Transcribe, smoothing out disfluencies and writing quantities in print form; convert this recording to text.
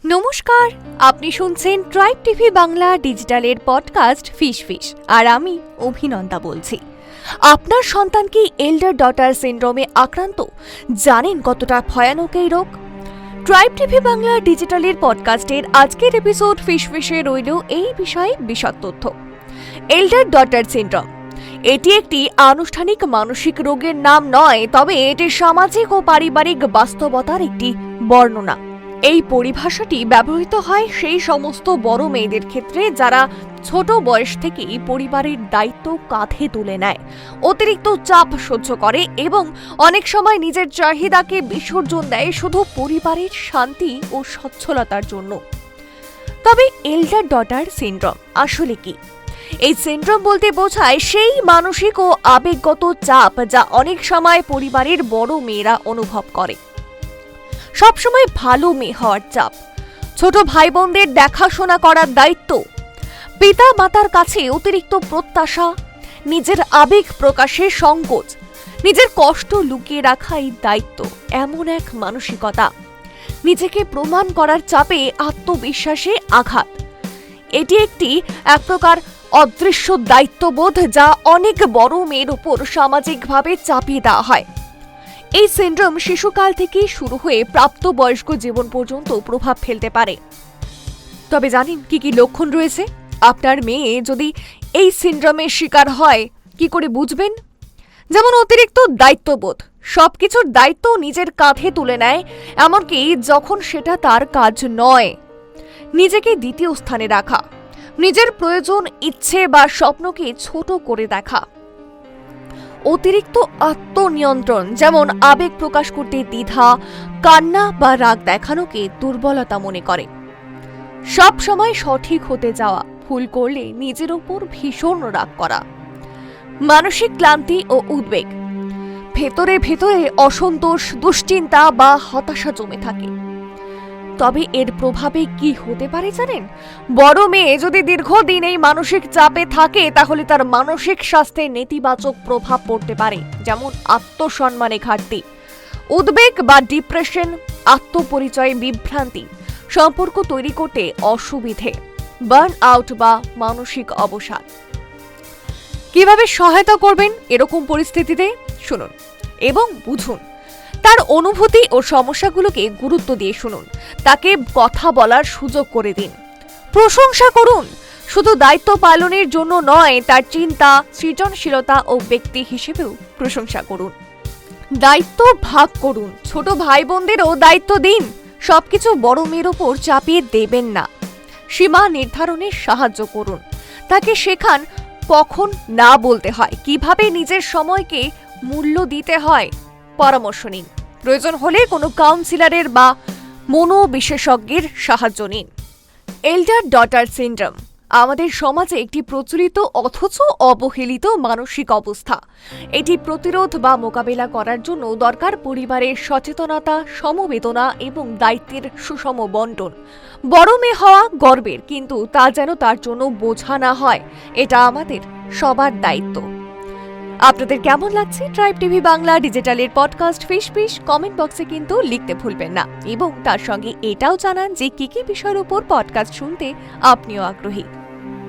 নমস্কার, আপনি শুনছেন ট্রাইব টিভি বাংলা ডিজিটালের পডকাস্ট ফিশ ফিশ, আর আমি অভিনন্দা বলছি। আপনার সন্তান কি এল্ডার ডটার সিনড্রোমে আক্রান্ত? জানেন কতটা ভয়ানক এই রোগ? ট্রাইব টিভি বাংলা ডিজিটালের পডকাস্টের আজকের এপিসোড ফিশ ফিশে রইল এই বিষয়ে বিশদ তথ্য। এল্ডার ডটার সিনড্রোম এটি একটি আনুষ্ঠানিক মানসিক রোগের নাম নয়, তবে এটি সামাজিক ও পারিবারিক বাস্তবতার একটি বর্ণনা। এই পরিভাষাটি ব্যবহৃত হয় সেই সমস্ত বড় মেয়েদের ক্ষেত্রে যারা ছোট বয়স থেকেই পরিবারের দায়িত্ব কাঁধে তুলে নেয়, অতিরিক্ত চাপ সহ্য করে এবং অনেক সময় নিজের চাহিদাকে বিসর্জন দেয় শুধু পরিবারের শান্তি ও সচ্ছলতার জন্য। তবে এল্ডার ডটার সিনড্রোম আসলে কি? এই সিনড্রোম বলতে বোঝায় সেই মানসিক ও আবেগগত চাপ যা অনেক সময় পরিবারের বড় মেয়েরা অনুভব করে। সবসময় ভালো মেয়ে হওয়ার চাপ, ছোট ভাই বোনদের দেখাশোনা করার দায়িত্ব, পিতা মাতার কাছে অতিরিক্ত প্রত্যাশা, নিজের আবেগ প্রকাশের সংকোচ, নিজের কষ্ট লুকিয়ে রাখাই দায়িত্ব, এমন এক মানসিকতা। নিজেকে প্রমাণ করার চাপে আত্মবিশ্বাসে আঘাত। এটি এক প্রকার অদৃশ্য দায়িত্ববোধ যা অনেক বড় মেয়ের উপর সামাজিকভাবে চাপিয়ে দেওয়া হয়। এই সিনড্রোম শিশুকাল থেকেই শুরু হয়ে প্রাপ্তবয়স্ক জীবন পর্যন্ত প্রভাব ফেলতে পারে। তবে জানেন কি কি লক্ষণ রয়েছে? আপনার মেয়ে যদি এই সিনড্রোমের শিকার হয় কি করে বুঝবেন? যেমন অতিরিক্ত দায়িত্ববোধ, সবকিছুর দায়িত্ব নিজের কাঁধে তুলে নেয়, এমনকি যখন সেটা তার কাজ নয়। নিজেকে দ্বিতীয় স্থানে রাখা, নিজের প্রয়োজন, ইচ্ছে বা স্বপ্নকে ছোট করে দেখা। অতিরিক্ত আত্মনিয়ন্ত্রণ, যেমন আবেগ প্রকাশ করতে দ্বিধা, কান্না বা রাগ দেখানোকে দুর্বলতা মনে করে। সব সময় সঠিক হতে যাওয়া, ভুল করলে নিজের উপর ভীষণ রাগ করা। মানসিক ক্লান্তি ও উদ্বেগ, ভেতরে ভেতরে অসন্তোষ, দুশ্চিন্তা বা হতাশা জমে থাকে। তবে এর প্রভাবে কি হতে পারে জানেন? বড় মেয়ে যদি দীর্ঘদিন এই মানসিক চাপে থাকে তাহলে তার মানসিক স্বাস্থ্যে নেতিবাচক প্রভাব পড়তে পারে, যেমন আত্মসম্মানে ঘাটতি, উদ্বেগ বা ডিপ্রেশন, আত্মপরিচয়ে বিভ্রান্তি, সম্পর্ক তৈরি করতে অসুবিধে, বার্ন আউট বা মানসিক অবসাদ। কিভাবে সহায়তা করবেন এরকম পরিস্থিতিতে? শুনুন এবং বুঝুন। তার অনুভূতি ও সমস্যাগুলোকে গুরুত্ব দিয়ে শুনুন, তাকে কথা বলার সুযোগ করে দিন, প্রশংসা করুন। শুধু দায়িত্ব পালনের জন্য নয়, তার চিন্তা, সৃজনশীলতা ও ব্যক্তি হিসেবেও প্রশংসা করুন। দায়িত্ব ভাগ করুন, ছোট ভাই বোনদেরও দায়িত্ব দিন। সবকিছু বড় মেয়ের উপর চাপিয়ে দেবেন না। সীমা নির্ধারণে সাহায্য করুন, তাকে শেখান কখন না বলতে হয়, কিভাবে নিজের সময়কে মূল্য দিতে হয়। পরামর্শ নিন, প্রয়োজন হলে কোনো কাউন্সিলরের বা মনোবিশেষজ্ঞের সাহায্য নিন। এল্ডার ডটার সিনড্রোম আমাদের সমাজে একটি প্রচলিত অথচ অবহেলিত মানসিক অবস্থা। এটি প্রতিরোধ বা মোকাবেলা করার জন্য দরকার পরিবারের সচেতনতা, সমবেদনা এবং দায়িত্বের সুষম বন্টন। বড় মেয়ে হওয়া গর্বের, কিন্তু তা যেন তার জন্য বোঝা না হয়। এটা আমাদের সবার দায়িত্ব। আপনাদের কেমন লাগছে ট্রাইব টিভি বাংলা ডিজিটালের পডকাস্ট ফিশ ফিশ? কমেন্ট বক্সে কিন্তু লিখতে ভুলবেন না, এবং তার সঙ্গে এটাও জানান যে কি কি বিষয়ের উপর পডকাস্ট শুনতে আপনিও আগ্রহী।